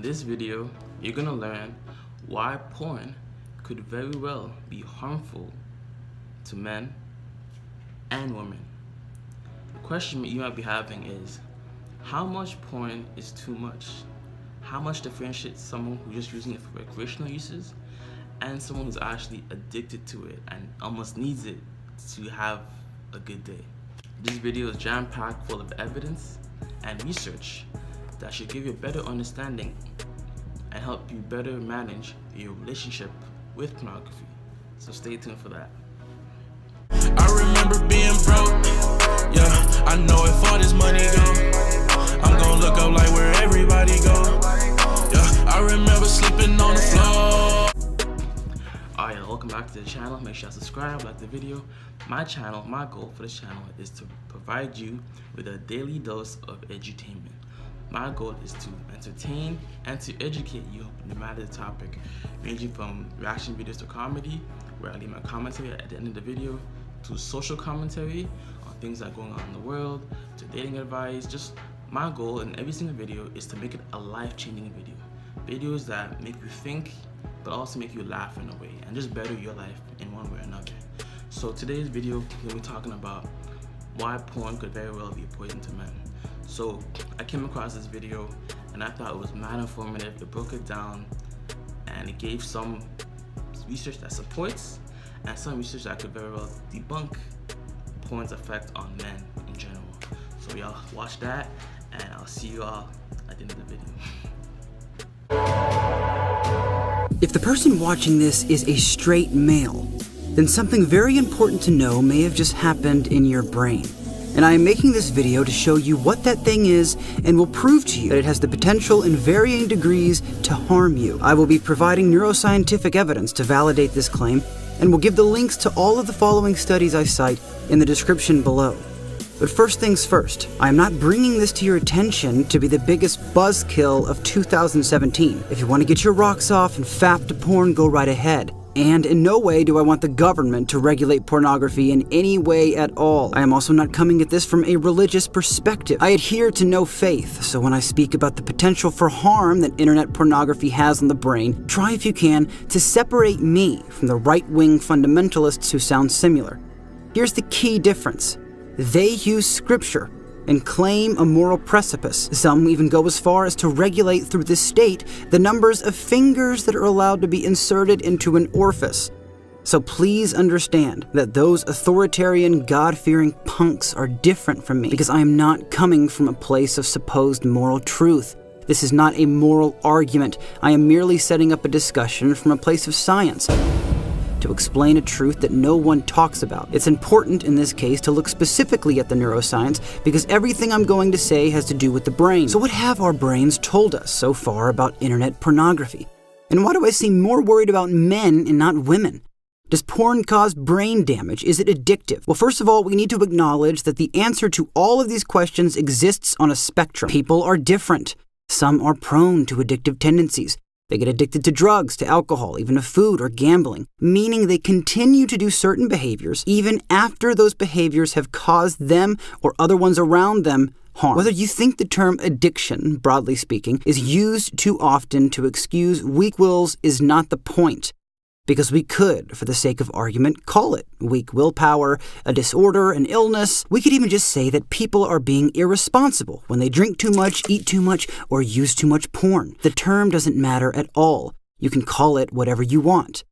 this video, you're gonna learn why porn could very well be harmful to men and women. The question you might be having is, how much porn is too much? How much differentiates someone who's just using it for recreational uses and someone who's actually addicted to it and almost needs it to have a good day? This video is jam-packed full of evidence and research that should give you a better understanding and help you better manage your relationship with pornography. So stay tuned for that. I remember being broke, yeah, I know if all this money go, I'm gonna look up like where everybody go, yeah, I remember sleeping on the floor. Alright, welcome back to the channel. Make sure you subscribe, like the video. My goal for this channel is to provide you with a daily dose of edutainment. My goal is to entertain and to educate you no matter the topic, ranging from reaction videos to comedy, where I leave my commentary at the end of the video, to social commentary on things that are going on in the world, to dating advice. Just my goal in every single video is to make it a life-changing video. Videos that make you think, but also make you laugh in a way, and just better your life in one way or another. So today's video, we're going to be talking about why porn could very well be a poison to men. So I came across this video and I thought it was mad informative. It broke it down and it gave some research that supports and some research that could very well debunk porn's effect on men in general. So y'all watch that and I'll see you all at the end of the video. If the person watching this is a straight male, then something very important to know may have just happened in your brain. And I am making this video to show you what that thing is and will prove to you that it has the potential in varying degrees to harm you. I will be providing neuroscientific evidence to validate this claim and will give the links to all of the following studies I cite in the description below. But first things first, I am not bringing this to your attention to be the biggest buzzkill of 2017. If you want to get your rocks off and fap to porn, go right ahead. And in no way do I want the government to regulate pornography in any way at all. I am also not coming at this from a religious perspective. I adhere to no faith, so when I speak about the potential for harm that internet pornography has on the brain, try if you can to separate me from the right-wing fundamentalists who sound similar. Here's the key difference. They use scripture and claim a moral precipice. Some even go as far as to regulate through the state the numbers of fingers that are allowed to be inserted into an orifice. So please understand that those authoritarian, God-fearing punks are different from me because I am not coming from a place of supposed moral truth. This is not a moral argument. I am merely setting up a discussion from a place of science to explain a truth that no one talks about. It's important in this case to look specifically at the neuroscience because everything I'm going to say has to do with the brain. So what have our brains told us so far about internet pornography? And why do I seem more worried about men and not women? Does porn cause brain damage? Is it addictive? Well, first of all, we need to acknowledge that the answer to all of these questions exists on a spectrum. People are different. Some are prone to addictive tendencies. They get addicted to drugs, to alcohol, even to food or gambling, meaning they continue to do certain behaviors even after those behaviors have caused them or other ones around them harm. Whether you think the term addiction, broadly speaking, is used too often to excuse weak wills is not the point. Because we could, for the sake of argument, call it weak willpower, a disorder, an illness. We could even just say that people are being irresponsible when they drink too much, eat too much, or use too much porn. The term doesn't matter at all. You can call it whatever you want.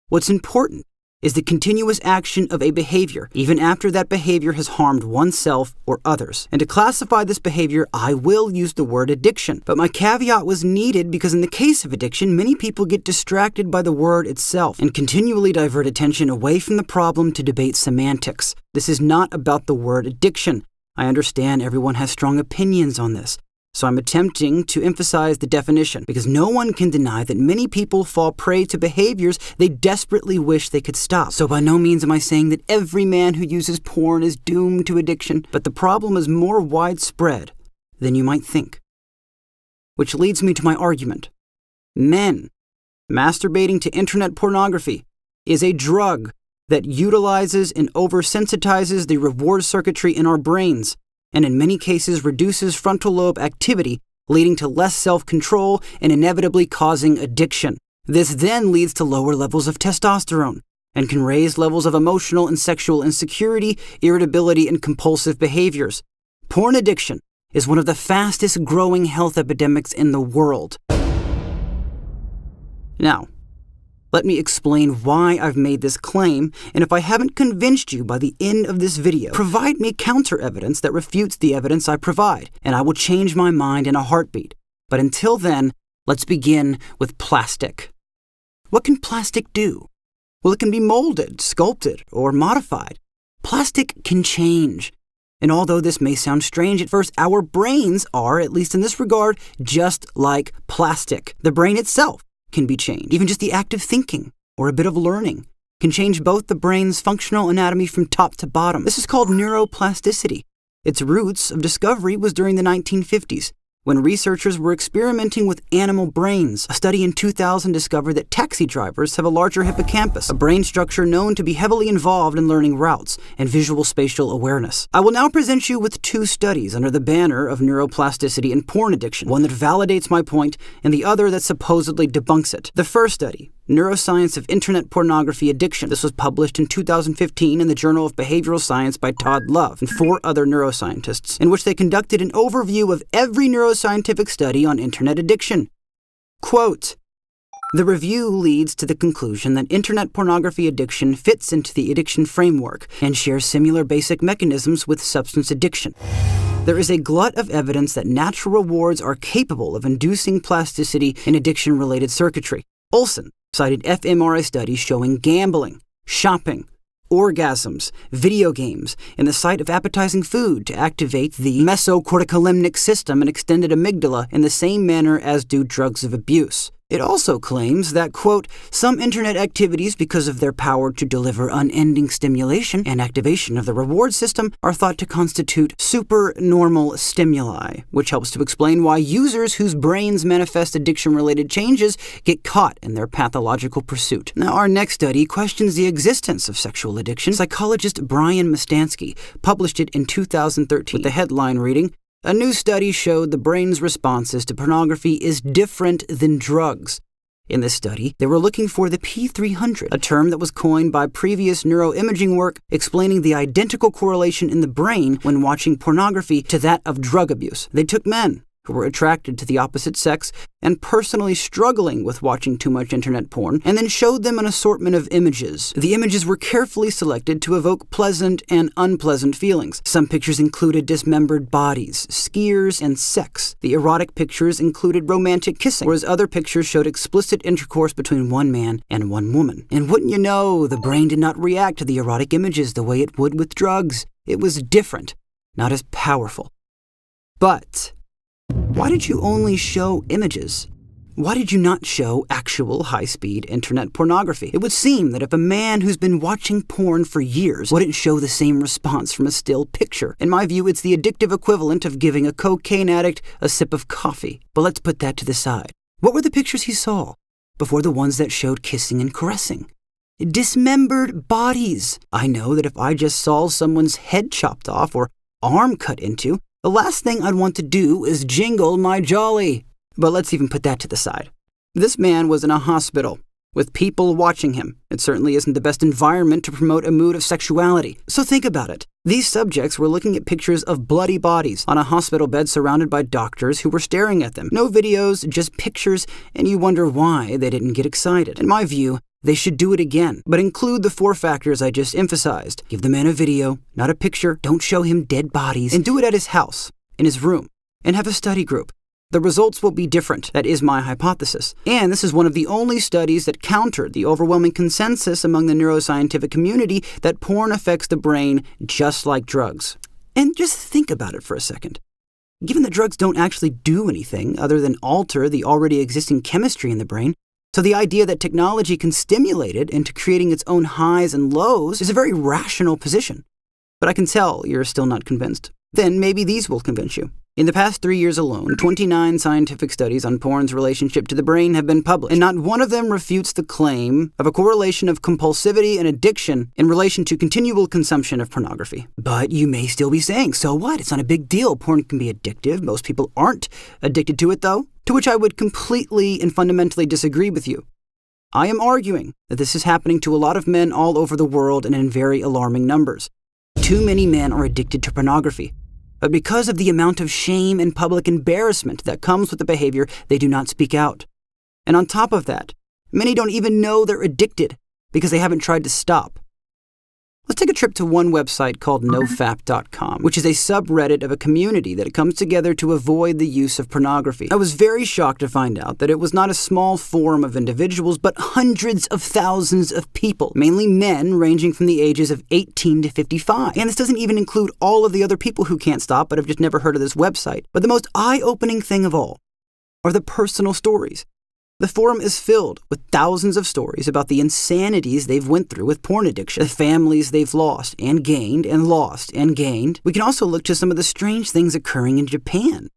What's important is the continuous action of a behavior, even after that behavior has harmed oneself or others. And to classify this behavior, I will use the word addiction. But my caveat was needed because in the case of addiction, many people get distracted by the word itself and continually divert attention away from the problem to debate semantics. This is not about the word addiction. I understand everyone has strong opinions on this. So I'm attempting to emphasize the definition because no one can deny that many people fall prey to behaviors they desperately wish they could stop. So by no means am I saying that every man who uses porn is doomed to addiction, but the problem is more widespread than you might think. Which leads me to my argument. Men masturbating to internet pornography is a drug that utilizes and oversensitizes the reward circuitry in our brains, and in many cases reduces frontal lobe activity leading to less self-control and inevitably causing addiction. This then leads to lower levels of testosterone and can raise levels of emotional and sexual insecurity, irritability, and compulsive behaviors. Porn addiction is one of the fastest growing health epidemics in the world. Now, let me explain why I've made this claim, and if I haven't convinced you by the end of this video, provide me counter-evidence that refutes the evidence I provide, and I will change my mind in a heartbeat. But until then, let's begin with plastic. What can plastic do? Well, it can be molded, sculpted, or modified. Plastic can change. And although this may sound strange at first, our brains are, at least in this regard, just like plastic. The brain itself can be changed. Even just the act of thinking or a bit of learning can change both the brain's functional anatomy from top to bottom. This is called neuroplasticity. Its roots of discovery was during the 1950s, when researchers were experimenting with animal brains. A study in 2000 discovered that taxi drivers have a larger hippocampus, a brain structure known to be heavily involved in learning routes and visual spatial awareness. I will now present you with two studies under the banner of neuroplasticity and porn addiction, one that validates my point and the other that supposedly debunks it. The first study, Neuroscience of Internet Pornography Addiction. This was published in 2015 in the Journal of Behavioral Science by Todd Love and 4 other neuroscientists, in which they conducted an overview of every neuroscientific study on internet addiction. Quote, "The review leads to the conclusion that internet pornography addiction fits into the addiction framework and shares similar basic mechanisms with substance addiction. There is a glut of evidence that natural rewards are capable of inducing plasticity in addiction-related circuitry." Olson cited fMRI studies showing gambling, shopping, orgasms, video games, and the sight of appetizing food to activate the mesocorticolimbic system and extended amygdala in the same manner as do drugs of abuse. It also claims that, quote, "some internet activities, because of their power to deliver unending stimulation and activation of the reward system, are thought to constitute supernormal stimuli," which helps to explain why users whose brains manifest addiction-related changes get caught in their pathological pursuit. Now, our next study questions the existence of sexual addiction. Psychologist Brian Mustansky published it in 2013 with the headline reading, "A new study showed the brain's responses to pornography is different than drugs." In this study, they were looking for the P300, a term that was coined by previous neuroimaging work explaining the identical correlation in the brain when watching pornography to that of drug abuse. They took men who were attracted to the opposite sex and personally struggling with watching too much internet porn, and then showed them an assortment of images. The images were carefully selected to evoke pleasant and unpleasant feelings. Some pictures included dismembered bodies, skiers, and sex. The erotic pictures included romantic kissing, whereas other pictures showed explicit intercourse between one man and one woman. And wouldn't you know, the brain did not react to the erotic images the way it would with drugs. It was different, not as powerful. But why did you only show images? Why did you not show actual high-speed internet pornography? It would seem that if a man who's been watching porn for years wouldn't show the same response from a still picture. In my view, it's the addictive equivalent of giving a cocaine addict a sip of coffee. But let's put that to the side. What were the pictures he saw before the ones that showed kissing and caressing? Dismembered bodies. I know that if I just saw someone's head chopped off or arm cut into, the last thing I'd want to do is jingle my jolly. But let's even put that to the side. This man was in a hospital with people watching him. It certainly isn't the best environment to promote a mood of sexuality. So think about it. These subjects were looking at pictures of bloody bodies on a hospital bed surrounded by doctors who were staring at them. No videos, just pictures, and you wonder why they didn't get excited. In my view, they should do it again, but include the 4 factors I just emphasized. Give the man a video, not a picture. Don't show him dead bodies. And do it at his house, in his room, and have a study group. The results will be different. That is my hypothesis. And this is one of the only studies that countered the overwhelming consensus among the neuroscientific community that porn affects the brain just like drugs. And just think about it for a second. Given that drugs don't actually do anything other than alter the already existing chemistry in the brain, so the idea that technology can stimulate it into creating its own highs and lows is a very rational position. But I can tell you're still not convinced. Then maybe these will convince you. In the past 3 years alone, 29 scientific studies on porn's relationship to the brain have been published, and not one of them refutes the claim of a correlation of compulsivity and addiction in relation to continual consumption of pornography. But you may still be saying, so what? It's not a big deal. Porn can be addictive. Most people aren't addicted to it, though. To which I would completely and fundamentally disagree with you. I am arguing that this is happening to a lot of men all over the world and in very alarming numbers. Too many men are addicted to pornography. But because of the amount of shame and public embarrassment that comes with the behavior, they do not speak out. And on top of that, many don't even know they're addicted because they haven't tried to stop. Let's take a trip to one website called NOFAP.com, which is a subreddit of a community that comes together to avoid the use of pornography. I was very shocked to find out that it was not a small forum of individuals, but hundreds of thousands of people, mainly men ranging from the ages of 18 to 55. And this doesn't even include all of the other people who can't stop but have just never heard of this website. But the most eye-opening thing of all are the personal stories. The forum is filled with thousands of stories about the insanities they've went through with porn addiction, the families they've lost and gained and lost and gained. We can also look to some of the strange things occurring in Japan.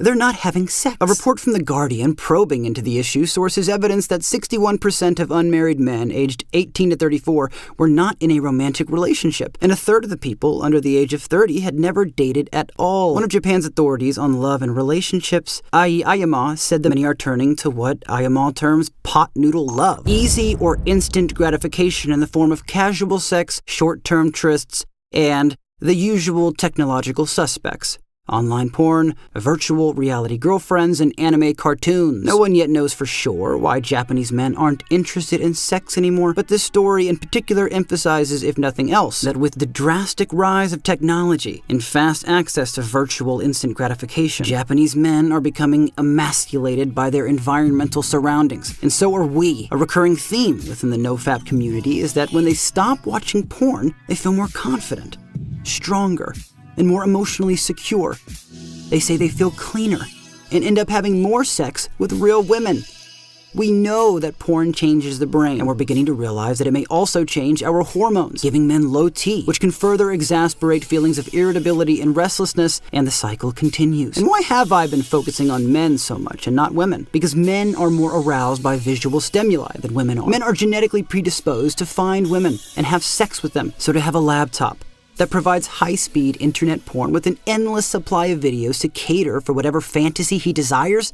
They're not having sex. A report from The Guardian probing into the issue sources evidence that 61% of unmarried men aged 18 to 34 were not in a romantic relationship, and a third of the people under the age of 30 had never dated at all. One of Japan's authorities on love and relationships, Ayama, said that many are turning to what Ayama terms pot noodle love. Easy or instant gratification in the form of casual sex, short-term trysts, and the usual technological suspects. Online porn, virtual reality girlfriends, and anime cartoons. No one yet knows for sure why Japanese men aren't interested in sex anymore, but this story in particular emphasizes, if nothing else, that with the drastic rise of technology and fast access to virtual instant gratification, Japanese men are becoming emasculated by their environmental surroundings, and so are we. A recurring theme within the NoFap community is that when they stop watching porn, they feel more confident, stronger, and more emotionally secure. They say they feel cleaner and end up having more sex with real women. We know that porn changes the brain, and we're beginning to realize that it may also change our hormones, giving men low T, which can further exacerbate feelings of irritability and restlessness, and the cycle continues. And why have I been focusing on men so much and not women? Because men are more aroused by visual stimuli than women are. Men are genetically predisposed to find women and have sex with them, so to have a laptop that provides high-speed internet porn with an endless supply of videos to cater for whatever fantasy he desires,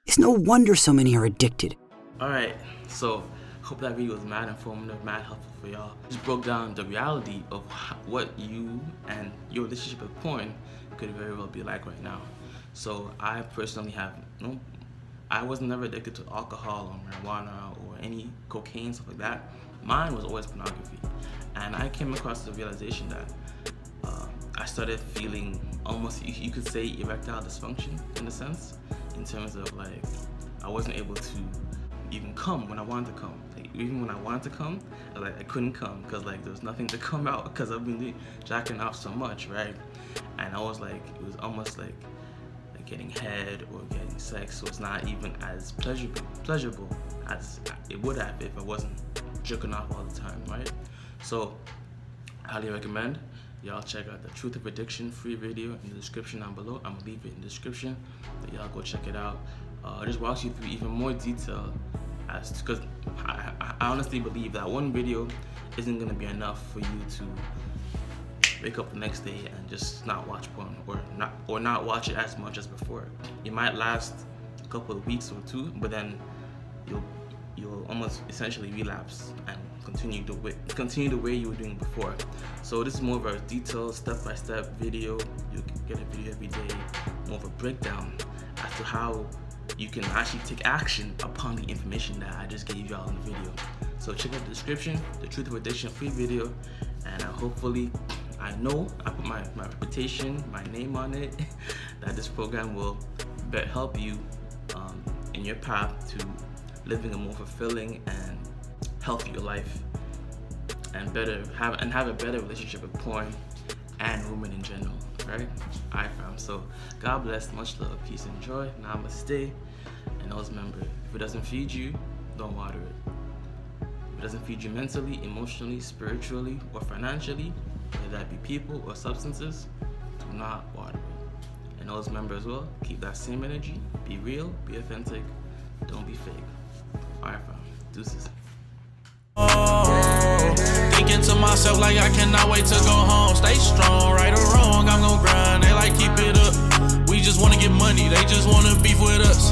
it's no wonder so many are addicted. Alright, so hope that video was mad informative, mad helpful for y'all. Just broke down the reality of what you and your relationship with porn could very well be like right now. So I personally I was never addicted to alcohol or marijuana or any cocaine, stuff like that. Mine was always pornography. And I came across the realization that I started feeling almost, you could say, erectile dysfunction in a sense, in terms of like, I wasn't able to even come when I wanted to come. Like, even when I wanted to come, I couldn't come because like there was nothing to come out because I've been jacking off so much, right? And I was like, it was almost like getting head or getting sex, so it's not even as pleasurable as it would have if I wasn't jerking off all the time, right? So I highly recommend y'all check out the Truth of Addiction free video in the description down below. I'm gonna leave it in the description, so y'all go check it out. It just walks you through even more detail because I honestly believe that one video isn't gonna be enough for you to wake up the next day and just not watch porn or not watch it as much as before. It might last a couple of weeks or two, but then you'll almost essentially relapse and continue the way you were doing before. So this is more of a detailed step-by-step video. You can get a video every day, more of a breakdown as to how you can actually take action upon the information that I just gave y'all in the video. So check out the description, the Truth of Addiction free video, and hopefully, I know I put my reputation, my name on it, that this program will help you in your path to living a more fulfilling and healthier life, and have a better relationship with porn and women in general, right? Alright fam, so God bless, much love, peace and joy, namaste, and always remember, if it doesn't feed you, don't water it. If it doesn't feed you mentally, emotionally, spiritually, or financially, whether that be people or substances, do not water it. And always remember as well, keep that same energy, be real, be authentic, don't be fake. Alright fam, deuces. Thinking to myself like I cannot wait to go home. Stay strong, right or wrong, I'm gon' grind. They like keep it up. We just wanna get money, they just wanna beef with us.